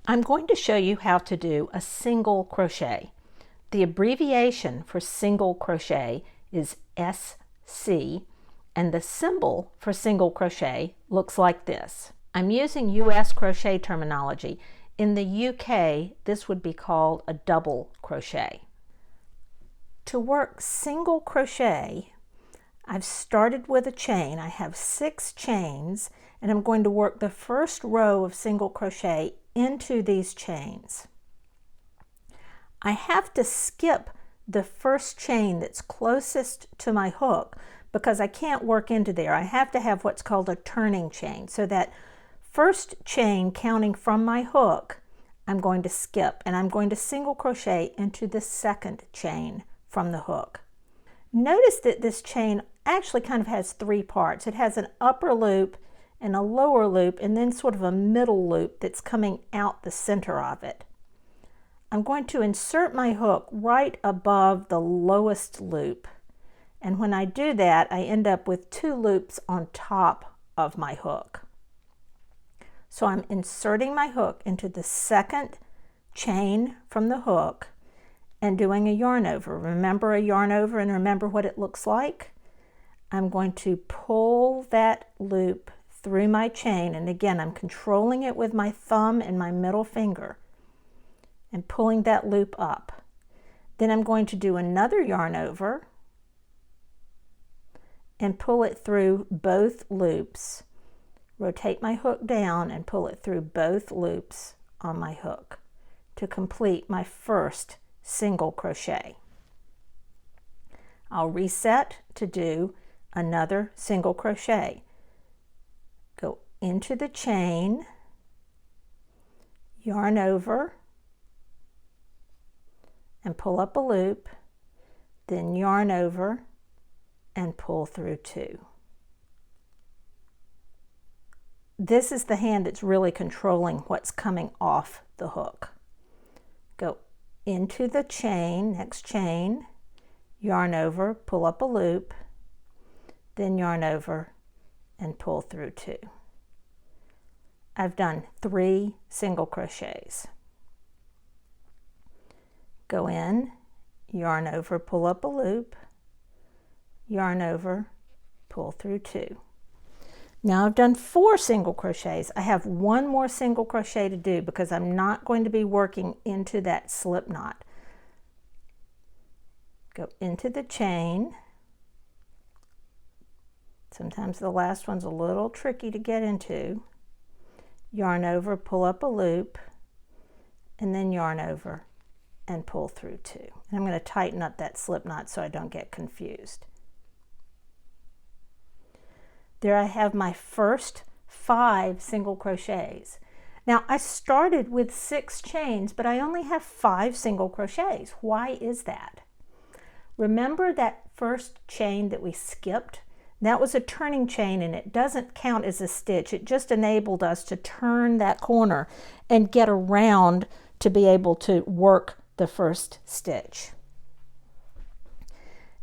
I'm going to show you how to do a single crochet. The abbreviation for single crochet is SC, and the symbol for single crochet looks like this. I'm using US crochet terminology. In the UK, this would be called a double crochet. To work single crochet, I've started with a chain. I have 6 chains, and I'm going to work the first row of single crochet into these chains. I have to skip the first chain that's closest to my hook because I can't work into there. I have to have what's called a turning chain. So that first chain counting from my hook, I'm going to skip, and I'm going to single crochet into the second chain from the hook. Notice that this chain actually kind of has 3 parts. It has an upper loop and a lower loop, and then sort of a middle loop that's coming out the center of it. I'm going to insert my hook right above the lowest loop, and when I do that, I end up with 2 loops on top of my hook. So I'm inserting my hook into the second chain from the hook and doing a yarn over. Remember a yarn over and remember what it looks like? I'm going to pull that loop through my chain, and again I'm controlling it with my thumb and my middle finger and pulling that loop up. Then I'm going to do another yarn over and pull it through both loops. Rotate my hook down and pull it through both loops on my hook to complete my first single crochet. I'll reset to do another single crochet. Go into the chain, yarn over, and pull up a loop, then yarn over and pull through 2. This is the hand that's really controlling what's coming off the hook. Go into the chain, next chain, yarn over, pull up a loop, then yarn over and pull through 2. I've done 3 single crochets. Go in, yarn over, pull up a loop, yarn over, pull through 2. Now I've done 4 single crochets. I have 1 more single crochet to do because I'm not going to be working into that slip knot. Go into the chain. Sometimes the last one's a little tricky to get into. Yarn over, pull up a loop, and then yarn over and pull through 2. And I'm going to tighten up that slip knot so I don't get confused. There I have my first 5 single crochets. Now I started with 6 chains, but I only have 5 single crochets. Why is that? Remember that first chain that we skipped? That was a turning chain, and it doesn't count as a stitch. It just enabled us to turn that corner and get around to be able to work the first stitch.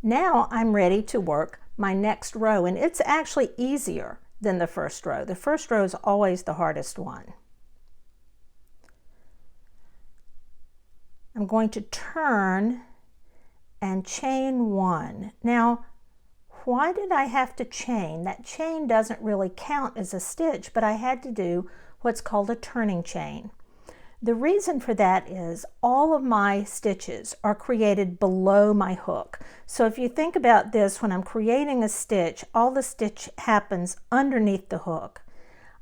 Now I'm ready to work my next row, and it's actually easier than the first row. The first row is always the hardest one. I'm going to turn and chain 1. Now, why did I have to chain? That chain doesn't really count as a stitch, but I had to do what's called a turning chain. The reason for that is all of my stitches are created below my hook. So if you think about this, when I'm creating a stitch, all the stitch happens underneath the hook.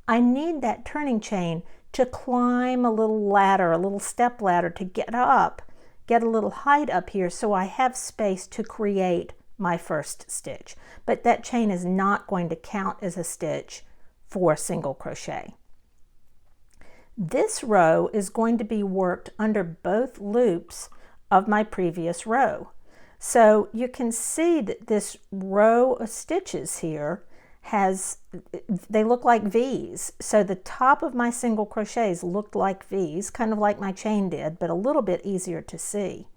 I need that turning chain to climb a little ladder, a little step ladder to get up, get a little height up here so I have space to create my first stitch. But that chain is not going to count as a stitch for single crochet. This row is going to be worked under both loops of my previous row. So you can see that this row of stitches here they look like V's. So the top of my single crochets looked like V's, kind of like my chain did, but a little bit easier to see.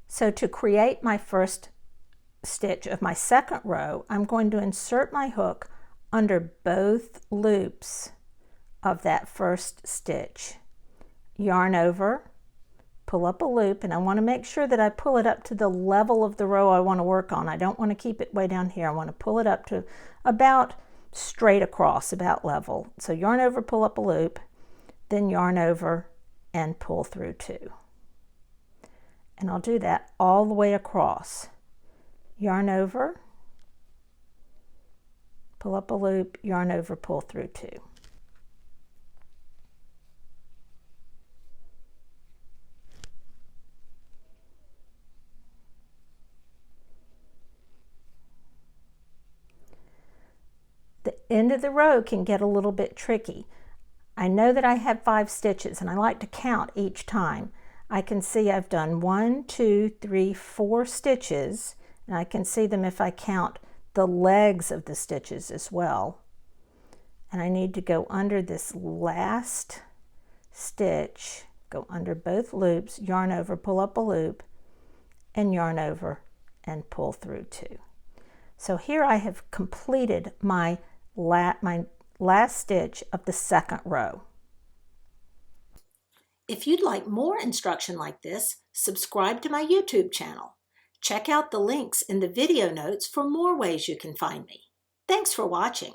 So to create my first stitch of my second row, I'm going to insert my hook under both loops of that first stitch. Yarn over, pull up a loop, and I want to make sure that I pull it up to the level of the row I want to work on. I don't want to keep it way down here. I want to pull it up to about straight across, about level. So yarn over, pull up a loop, then yarn over and pull through 2. And I'll do that all the way across. Yarn over, pull up a loop, yarn over, pull through 2. The end of the row can get a little bit tricky. I know that I have 5 stitches and I like to count each time. I can see I've done 1, 2, 3, 4 stitches, and I can see them if I count the legs of the stitches as well. And I need to go under this last stitch, go under both loops, yarn over, pull up a loop, and yarn over and pull through 2. So here I have completed my last stitch of the second row. If you'd like more instruction like this, subscribe to my YouTube channel. Check out the links in the video notes for more ways you can find me. Thanks for watching.